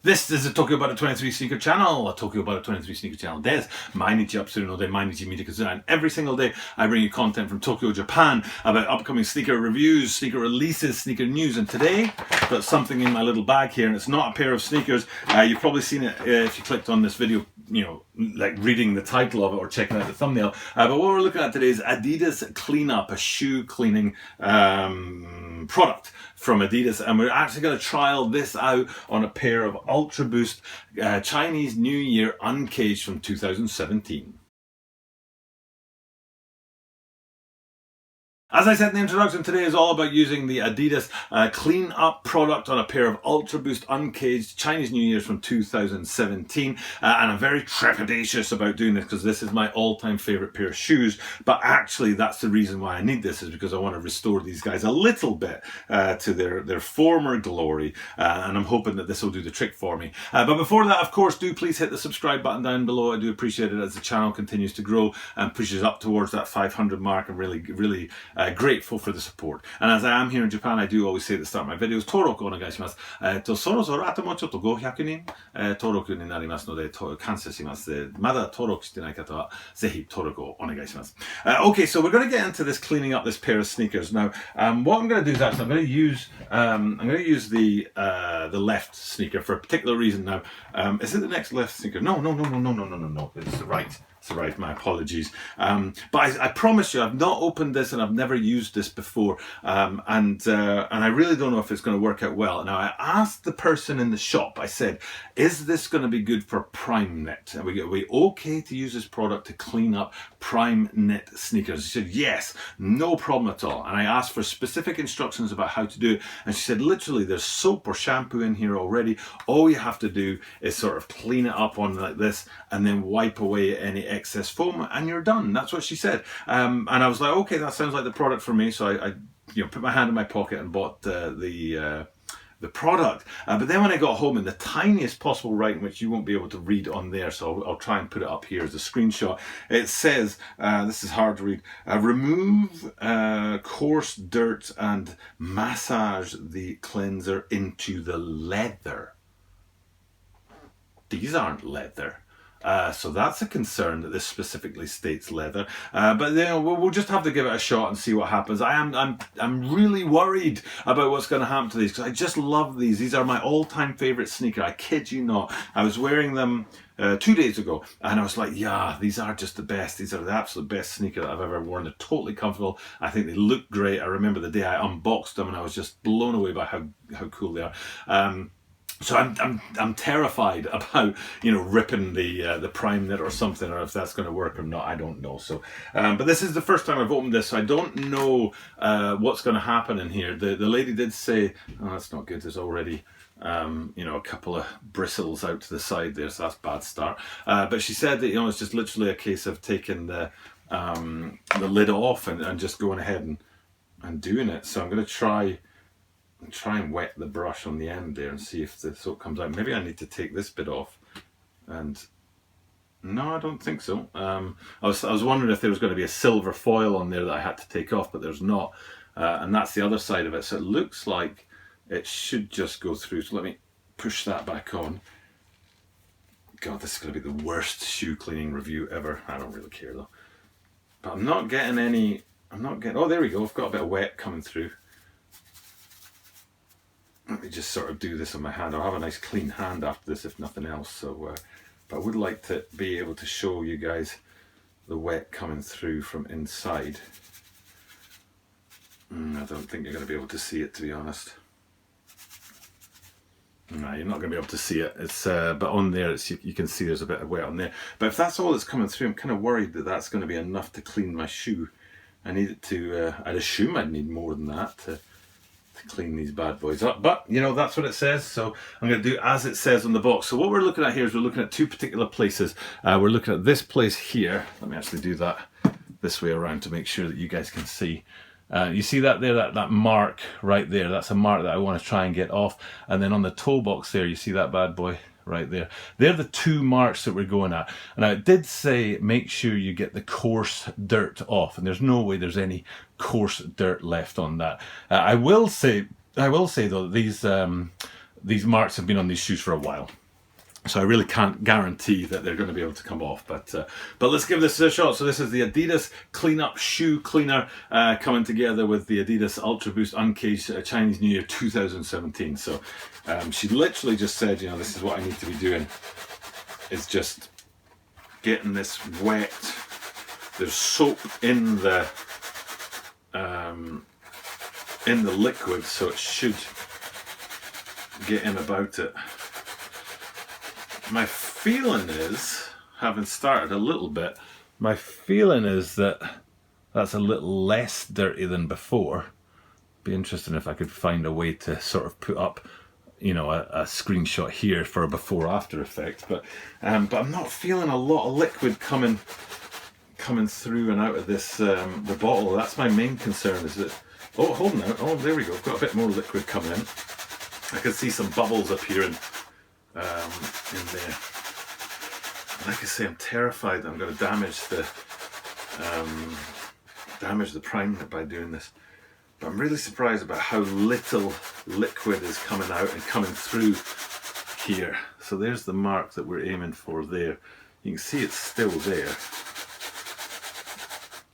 This is the Tokyo Butter 23 Sneaker Channel, a Tokyo Butter 23 Sneaker Channel です。毎日アップするので毎日見てください. And every single day I bring you content from Tokyo, Japan about upcoming sneaker reviews, sneaker releases, sneaker news. And today I've got something in my little bag here, and it's not a pair of sneakers. You've probably seen it if you clicked on this video, you know, like reading the title of it or checking out the thumbnail. But what we're looking at today is Adidas Clean Up, a shoe cleaning product from Adidas, and we're actually going to trial this out on a pair of Ultra Boost Chinese New Year Uncaged from 2017. As I said in the introduction, today is all about using the Adidas Clean Up product on a pair of Ultra Boost Uncaged Chinese New Year's from 2017. And I'm very trepidatious about doing this because this is my all-time favourite pair of shoes. But actually, that's the reason why I need this, is because I want to restore these guys a little bit to their former glory. And I'm hoping that this will do the trick for me. But before that, of course, do please hit the subscribe button down below. I do appreciate it as the channel continues to grow and pushes up towards that 500 mark. I'm really grateful for the support. And as I am here in Japan, I do always say at the start of my videos, 登録お願いします。そろそろあともうちょっと500人登録になりますので感謝します。まだ登録してない方はぜひ登録をお願いします。Okay, so we're going to get into this cleaning up this pair of sneakers now. What I'm going to do is actually I'm going to use the left sneaker for a particular reason. Now, is it the next left sneaker? No. It's the right. It's right, my apologies. But I promise you, I've not opened this and I've never used this before. And I really don't know if it's going to work out well. Now, I asked the person in the shop, I said, is this going to be good for Primeknit? Are we okay to use this product to clean up Primeknit sneakers? She said, yes, no problem at all. And I asked for specific instructions about how to do it. And she said, literally, there's soap or shampoo in here already. All you have to do is sort of clean it up on like this and then wipe away any excess foam and you're done. That's what she said. And I was like, okay, that sounds like the product for me. So I put my hand in my pocket and bought the product. But then when I got home, in the tiniest possible writing, which you won't be able to read on there, so I'll try and put it up here as a screenshot. It says, this is hard to read, remove coarse dirt and massage the cleanser into the leather. These aren't leather. So that's a concern that this specifically states leather. But you know, we'll just have to give it a shot and see what happens. I'm really worried about what's going to happen to these because I just love these. These are my all-time favorite sneaker. I kid you not. I was wearing them 2 days ago and I was like, yeah, these are just the best. These are the absolute best sneaker that I've ever worn. They're totally comfortable. I think they look great. I remember the day I unboxed them and I was just blown away by how cool they are. So I'm terrified about, you know, ripping the Primeknit or something, or if that's going to work or not. I don't know. So, but this is the first time I've opened this, so I don't know what's going to happen in here. The lady did say, oh, that's not good. There's already you know, a couple of bristles out to the side there, so that's a bad start. But she said that, you know, it's just literally a case of taking the lid off and just going ahead and doing it. So I'm going to try and wet the brush on the end there and see if the soap comes out. Maybe I need to take this bit off. And no, I don't think so. I was wondering if there was going to be a silver foil on there that I had to take off, but there's not. And that's the other side of it. So it looks like it should just go through. So let me push that back on. God, this is going to be the worst shoe cleaning review ever. I don't really care though. But I'm not getting any. Oh, there we go. I've got a bit of wet coming through. Let me just sort of do this on my hand. I'll have a nice clean hand after this, if nothing else. So, but I would like to be able to show you guys the wet coming through from inside. I don't think you're going to be able to see it, to be honest. No, you're not going to be able to see it. It's but on there, you can see there's a bit of wet on there. But if that's all that's coming through, I'm kind of worried that that's going to be enough to clean my shoe. I need it to. I'd assume I'd need more than that to clean these bad boys up, but you know, that's what it says, so I'm going to do as it says on the box. So what we're looking at here is we're looking at two particular places. We're looking at this place here. Let me actually do that this way around to make sure that you guys can see. You see that there, that mark right there, that's a mark that I want to try and get off. And then on the toe box there, you see that bad boy right there. They're the two marks that we're going at. And it did say make sure you get the coarse dirt off, and there's no way there's any coarse dirt left on that. I will say though, these these marks have been on these shoes for a while. So I really can't guarantee that they're going to be able to come off, but let's give this a shot. So this is the Adidas Clean Up Shoe Cleaner coming together with the Adidas Ultra Boost Uncaged Chinese New Year 2017. So she literally just said, you know, this is what I need to be doing, is just getting this wet. There's soap in the liquid, so it should get in about it. My feeling is, having started a little bit, my feeling is that that's a little less dirty than before. Be interesting if I could find a way to sort of put up, you know, a screenshot here for a before after effect. But I'm not feeling a lot of liquid coming through and out of this the bottle. That's my main concern. Is that, oh, hold on, oh, there we go. I've got a bit more liquid coming in. I can see some bubbles appearing in there. Like I say, I'm terrified that I'm going to damage the Primeknit by doing this. But I'm really surprised about how little liquid is coming out and coming through here. So there's the mark that we're aiming for there. You can see it's still there.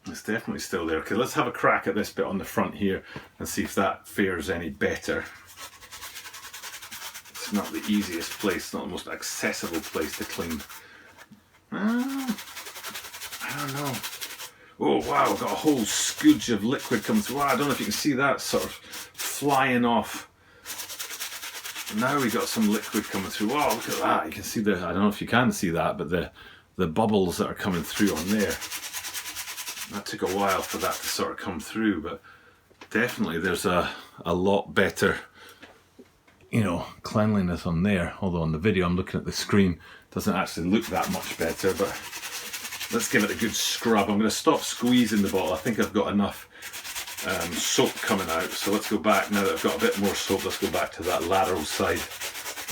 It's definitely still there. Okay, let's have a crack at this bit on the front here and see if that fares any better. It's not the easiest place, not the most accessible place to clean. I don't know. Oh wow, I've got a whole scooge of liquid coming through. Wow, I don't know if you can see that sort of flying off. Now we got some liquid coming through. Wow, look at that. You can see the, I don't know if you can see that, but the bubbles that are coming through on there. That took a while for that to sort of come through, but definitely there's a lot better, you know, cleanliness on there. Although on the video I'm looking at the screen, it doesn't actually look that much better, but let's give it a good scrub. I'm going to stop squeezing the bottle. I think I've got enough soap coming out, so let's go back now that I've got a bit more soap. Let's go back to that lateral side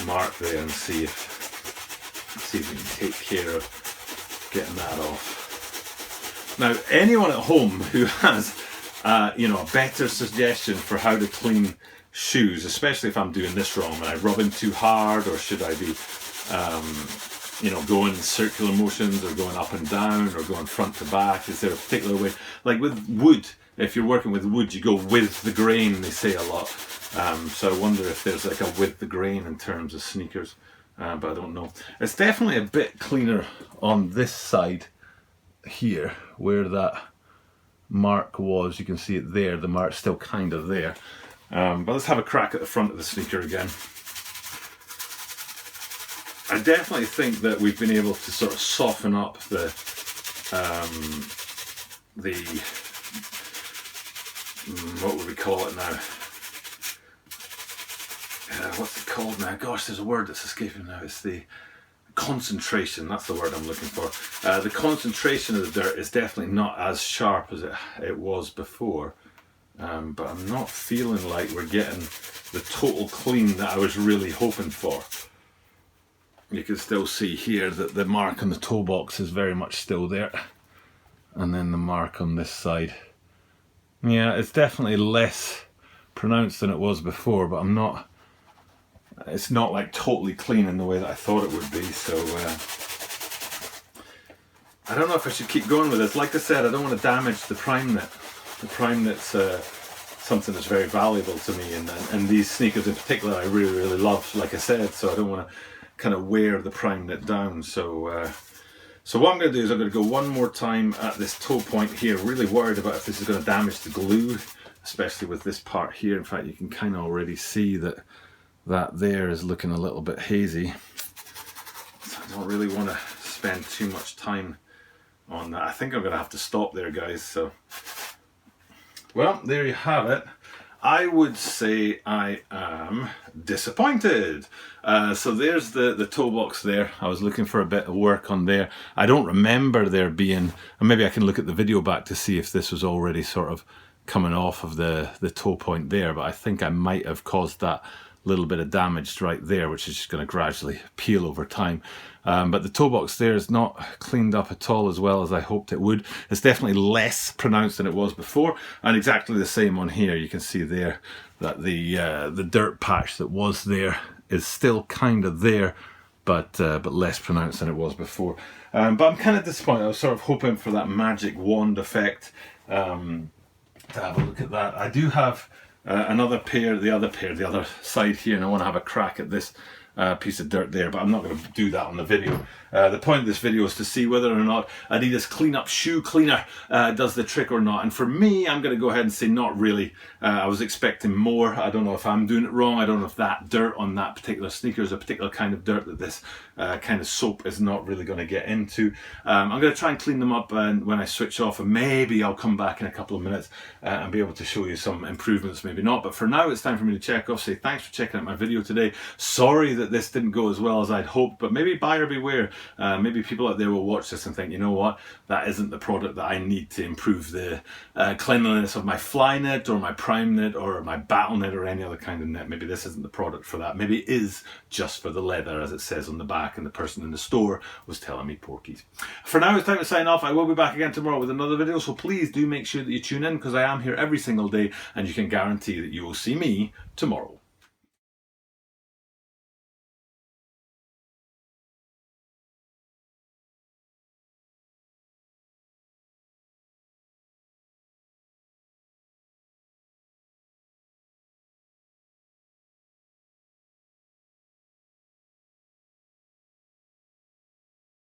mark there and see if we can take care of getting that off. Now, anyone at home who has you know, a better suggestion for how to clean shoes, especially if I'm doing this wrong, am I rubbing too hard, or should I be you know, going in circular motions, or going up and down, or going front to back? Is there a particular way? Like with wood, if you're working with wood, you go with the grain, they say a lot. So I wonder if there's like a with the grain in terms of sneakers, but I don't know. It's definitely a bit cleaner on this side here, where that mark was. You can see it there, the mark's still kind of there. But let's have a crack at the front of the sneaker again. I definitely think that we've been able to sort of soften up the what would we call it now? What's it called now? Gosh, there's a word that's escaping now. It's the concentration. That's the word I'm looking for. The concentration of the dirt is definitely not as sharp as it was before. But I'm not feeling like we're getting the total clean that I was really hoping for. You can still see here that the mark on the toe box is very much still there, and then the mark on this side, yeah, it's definitely less pronounced than it was before, but it's not like totally clean in the way that I thought it would be. So I don't know if I should keep going with this. Like I said, I don't want to damage the Primeknit. The Primeknit's something that's very valuable to me, and these sneakers in particular I really, really love, like I said, so I don't want to kind of wear the Primeknit down. So what I'm going to do is I'm going to go one more time at this toe point here. Really worried about if this is going to damage the glue, especially with this part here. In fact, you can kind of already see that there is looking a little bit hazy. So I don't really want to spend too much time on that. I think I'm going to have to stop there, guys. So, well, there you have it. I would say I am disappointed. So there's the toe box there. I was looking for a bit of work on there. I don't remember there being, and maybe I can look at the video back to see if this was already sort of coming off of the toe point there, but I think I might have caused that little bit of damage right there, which is just going to gradually peel over time. But the toe box there is not cleaned up at all as well as I hoped it would. It's definitely less pronounced than it was before, and exactly the same on here. You can see there that the dirt patch that was there is still kind of there, but less pronounced than it was before. But I'm kind of disappointed. I was sort of hoping for that magic wand effect. To have a look at that. I do have another pair, the other side here, and I want to have a crack at this piece of dirt there, but I'm not going to do that on the video. The point of this video is to see whether or not Adidas Clean Up Shoe Cleaner does the trick or not. And for me, I'm going to go ahead and say not really. I was expecting more. I don't know if I'm doing it wrong. I don't know if that dirt on that particular sneaker is a particular kind of dirt that this kind of soap is not really going to get into. I'm going to try and clean them up when I switch off, and maybe I'll come back in a couple of minutes and be able to show you some improvements, maybe not. But for now, it's time for me to check off. Say thanks for checking out my video today. Sorry that this didn't go as well as I'd hoped, but maybe buyer beware. Maybe people out there will watch this and think, you know what, that isn't the product that I need to improve the cleanliness of my fly knit or my prime knit or my battle knit or any other kind of knit. Maybe this isn't the product for that. Maybe it is just for the leather, as it says on the back, and the person in the store was telling me porkies. For now, it's time to sign off. I will be back again tomorrow with another video, so please do make sure that you tune in, because I am here every single day, and you can guarantee that you will see me tomorrow.